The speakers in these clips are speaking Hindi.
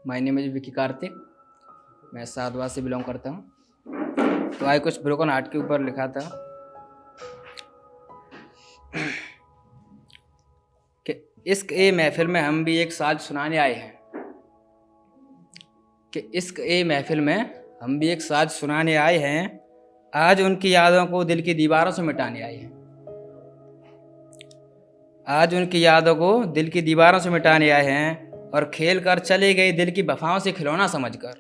My name is Vicky Kartik. मैं साधवाद से बिलोंग करता हूँ। तो आज कुछ ब्रोकन हार्ट के ऊपर लिखा था कि इश्क ए महफिल में हम भी एक साज सुनाने आए हैं। कि इश्क ए महफिल में हम भी एक साज सुनाने आए हैं। आज उनकी यादों को दिल की दीवारों से मिटाने आए हैं। आज उनकी यादों को दिल की दीवारों से मिटाने आए हैं और खेल कर चले गए दिल की वफाओं से खिलौना समझकर।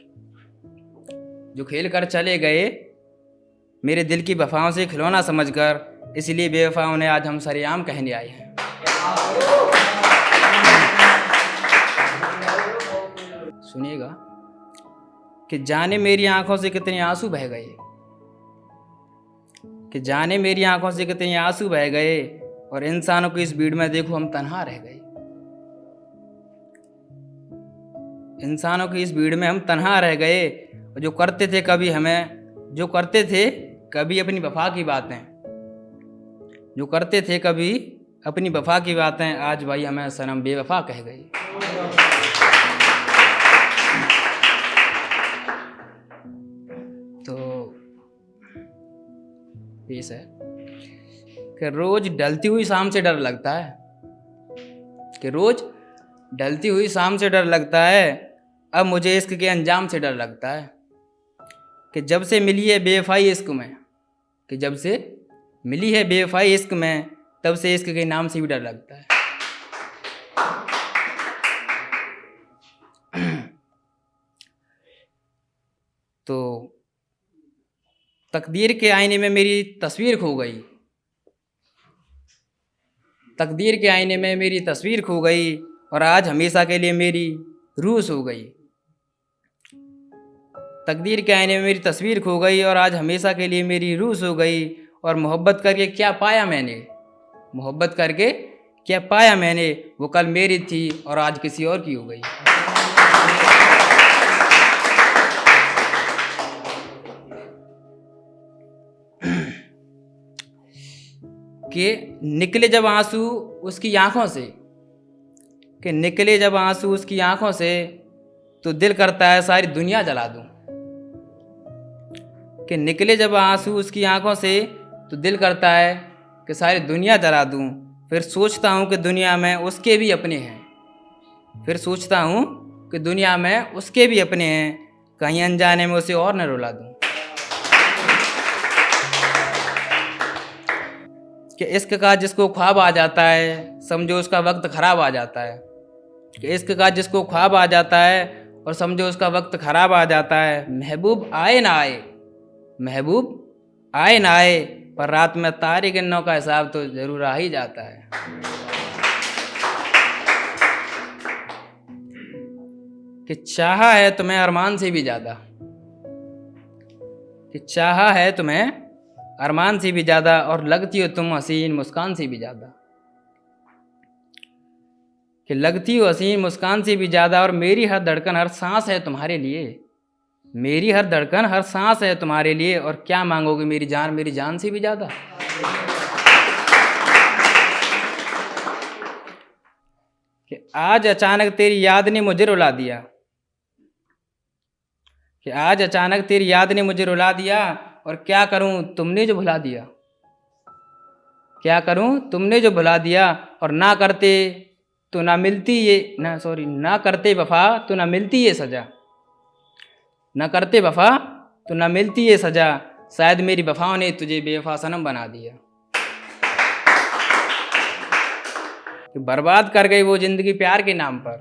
जो खेल कर चले गए मेरे दिल की वफाओं से खिलौना समझकर, इसलिए बेवफाओं ने आज हम सरेआम कहने आए हैं। सुनिएगा कि जाने मेरी आंखों से कितने आंसू बह गए, कि जाने मेरी आंखों से कितने आंसू बह गए और इंसानों की इस भीड़ में देखो हम तन्हा रह गए। इंसानों की इस भीड़ में हम तन्हा रह गए। और जो करते थे कभी अपनी वफा की बातें, जो करते थे कभी अपनी वफा की बातें, आज भाई हमें सनम बेवफा कह गई। तो पेश है कि रोज ढलती हुई शाम से डर लगता है, कि रोज ढलती हुई शाम से डर लगता है। अब मुझे इश्क के अंजाम से डर लगता है। कि जब से मिली है बेवफाई इश्क में, कि जब से मिली है बेवफाई इश्क में, तब से इश्क के नाम से भी डर लगता है। तो तकदीर के आईने में मेरी तस्वीर खो गई, तकदीर के आईने में मेरी तस्वीर खो गई और आज हमेशा के लिए मेरी रूह सो गई। तकदीर के आईने में मेरी तस्वीर खो गई और आज हमेशा के लिए मेरी रूह सो गई। और मोहब्बत करके क्या पाया मैंने, मोहब्बत करके क्या पाया मैंने, वो कल मेरी थी और आज किसी और की हो गई। कि निकले जब आंसू उसकी आंखों से, कि निकले जब आंसू उसकी आंखों से, तो दिल करता है सारी दुनिया जला दूं। कि निकले जब आंसू उसकी आंखों से, तो दिल करता है कि सारी दुनिया जला दूं। फिर सोचता हूँ कि दुनिया में उसके भी अपने हैं, फिर सोचता हूँ कि दुनिया में उसके भी अपने हैं, कहीं अनजाने में उसे और न रुला दूं। कि इश्क का जिसको ख्वाब आ जाता है, समझो उसका वक्त खराब आ जाता है। कि इश्क का जिसको ख्वाब आ जाता है और समझो उसका वक्त खराब आ जाता है। महबूब आए ना आए, महबूब आए ना आए, पर रात में तारे गिनने का हिसाब तो जरूर आ ही जाता है। कि चाहा है तुम्हें अरमान से भी ज्यादा, कि चाहा है तुम्हें अरमान से भी ज्यादा, और लगती हो तुम हसीन मुस्कान से भी ज्यादा। कि लगती हो हसीन मुस्कान से भी ज्यादा, और मेरी हर धड़कन हर सांस है तुम्हारे लिए, मेरी हर धड़कन हर सांस है तुम्हारे लिए। और क्या मांगोगे मेरी जान से भी ज्यादा। कि आज अचानक तेरी याद ने मुझे रुला दिया, कि आज अचानक तेरी याद ने मुझे रुला दिया, और क्या करूं तुमने जो भुला दिया, क्या करूं तुमने जो भुला दिया। और ना करते तो ना मिलती ये ना करते वफा तो ना मिलती ये सजा, ना करते वफा तो ना मिलती ये सजा। शायद मेरी वफाओं ने तुझे बेवफा सनम बना दिया। कि बर्बाद कर गई वो जिंदगी प्यार के नाम पर,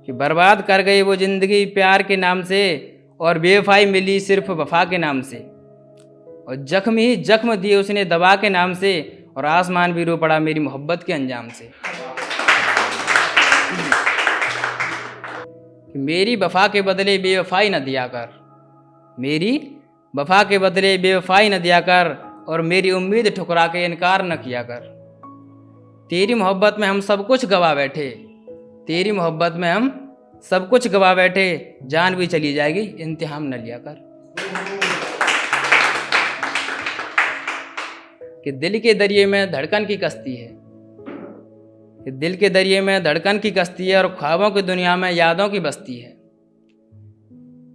कि बर्बाद कर गई वो जिंदगी प्यार के नाम से, और बेवफाई मिली सिर्फ वफा के नाम से। और जख्म ही जख्म दिए उसने दवा के नाम से, और आसमान भी रो पड़ा मेरी मोहब्बत के अंजाम से। कि मेरी वफा के बदले बेवफाई न दिया कर, मेरी वफा के बदले बेवफाई न दिया कर, और मेरी उम्मीद ठुकरा के इनकार न किया कर। तेरी मोहब्बत में हम सब कुछ गवा बैठे, तेरी मोहब्बत में हम सब कुछ गवा बैठे, जान भी चली जाएगी इंतहाम न लिया कर। कि दिल के दरिए में धड़कन की कश्ती है, कि दिल के दरिए में धड़कन की कश्ती है और ख्वाबों की दुनिया में यादों की बस्ती है।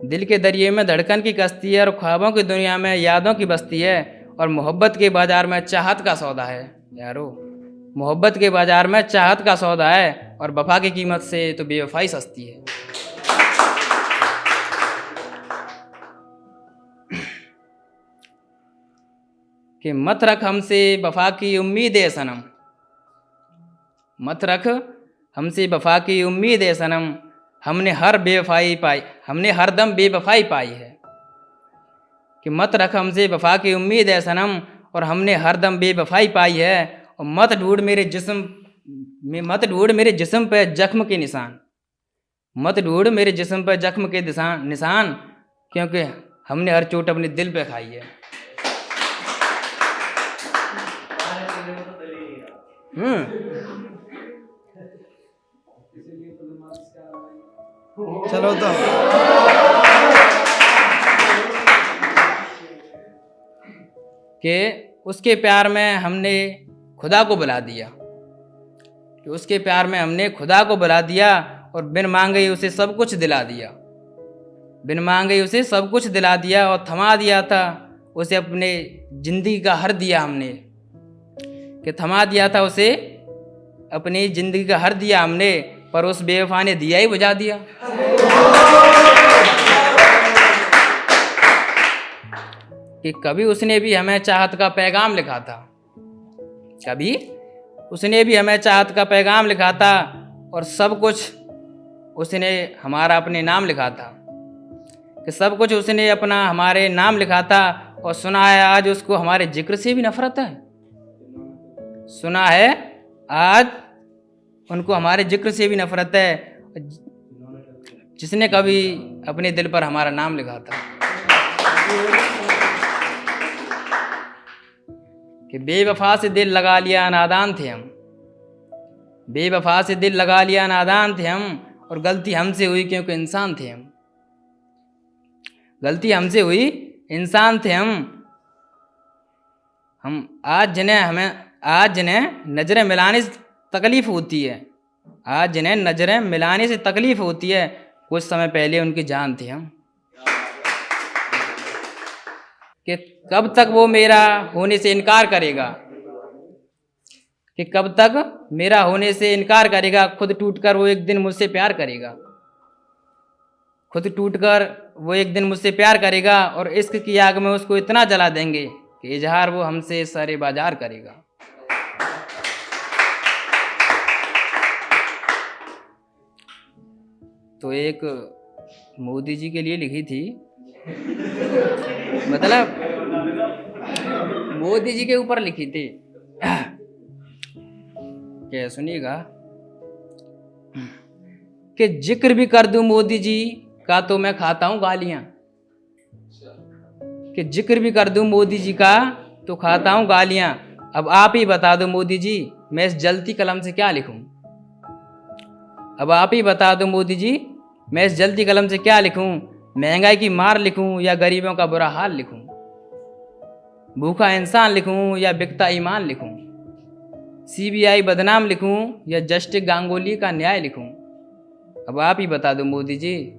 दिल के दरिए में धड़कन की कश्ती है और ख्वाबों की दुनिया में यादों की बस्ती है। और मोहब्बत के बाजार में चाहत का सौदा है यारो, मोहब्बत के बाजार में चाहत का सौदा है। और वफा की कीमत से तो बेवफाई सस्ती है। कि मत रख हमसे वफा की उम्मीद है सनम, मत रख हमसे वफा की उम्मीद है सनम, हमने हर दम बेवफाई पाई है। कि मत रख हमसे वफा की उम्मीद है सनम, और हमने हर दम बेवफाई पाई है। और मत ढूंढ मेरे जिस्म पे जख्म के निशान, मत ढूंढ मेरे जिस्म पे जख्म के निशान, क्योंकि हमने हर चोट अपने दिल पे खाई है। चलो तो कि उसके प्यार में हमने खुदा को बुला दिया, कि उसके प्यार में हमने खुदा को बुला दिया। और बिन मांगे उसे सब कुछ दिला दिया, बिन मांगे उसे सब कुछ दिला दिया। और थमा दिया था उसे अपने जिंदगी का हर दिया हमने, कि थमा दिया था उसे अपनी जिंदगी का हर दिया हमने, पर उस बेवफा ने दिया ही बुझा दिया। कि कभी उसने भी हमें चाहत का पैगाम लिखा था, कभी उसने भी हमें चाहत का पैगाम लिखा था। और सब कुछ उसने हमारा अपने नाम लिखा था, कि सब कुछ उसने अपना हमारे नाम लिखा था। और सुना है आज उसको हमारे जिक्र से भी नफरत है, सुना है आज उनको हमारे जिक्र से भी नफरत है, जिसने कभी अपने दिल पर हमारा नाम लिखा था। कि बेवफा से दिल लगा लिया नादान थे हम, बेवफा से दिल लगा लिया नादान थे हम। और गलती हमसे हुई क्योंकि इंसान थे हम, गलती हमसे हुई इंसान थे हम आज जिन्हें नज़रें मिलाने से तकलीफ़ होती है, आज जिन्हें नज़रें मिलाने से तकलीफ़ होती है, कुछ समय पहले उनकी जान थी हम। कि कब तक वो मेरा होने से इनकार करेगा, कि कब तक मेरा होने से इनकार करेगा। खुद टूटकर वो एक दिन मुझसे प्यार करेगा, खुद टूटकर वो एक दिन मुझसे प्यार करेगा। और इश्क की आग में उसको इतना जला देंगे कि इजहार वो हमसे सारे बाजार करेगा। तो एक मोदी जी के लिए लिखी थी, मतलब मोदी जी के ऊपर लिखी थी। क्या सुनिएगा, कि जिक्र भी कर दूं मोदी जी का तो मैं खाता हूं गालियां, कि जिक्र भी कर दूं मोदी जी का तो खाता हूं गालियां। अब आप ही बता दो मोदी जी मैं इस जलती कलम से क्या लिखूं, अब आप ही बता दो मोदी जी मैं इस जलती कलम से क्या लिखूं। महंगाई की मार लिखूं या गरीबों का बुरा हाल लिखूं, भूखा इंसान लिखूं या बिकता ईमान लिखूं, CBI बदनाम लिखूं या जस्टिस गांगुली का न्याय लिखूं। अब आप ही बता दो मोदी जी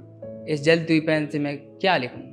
इस जलती हुई पेन से मैं क्या लिखूं।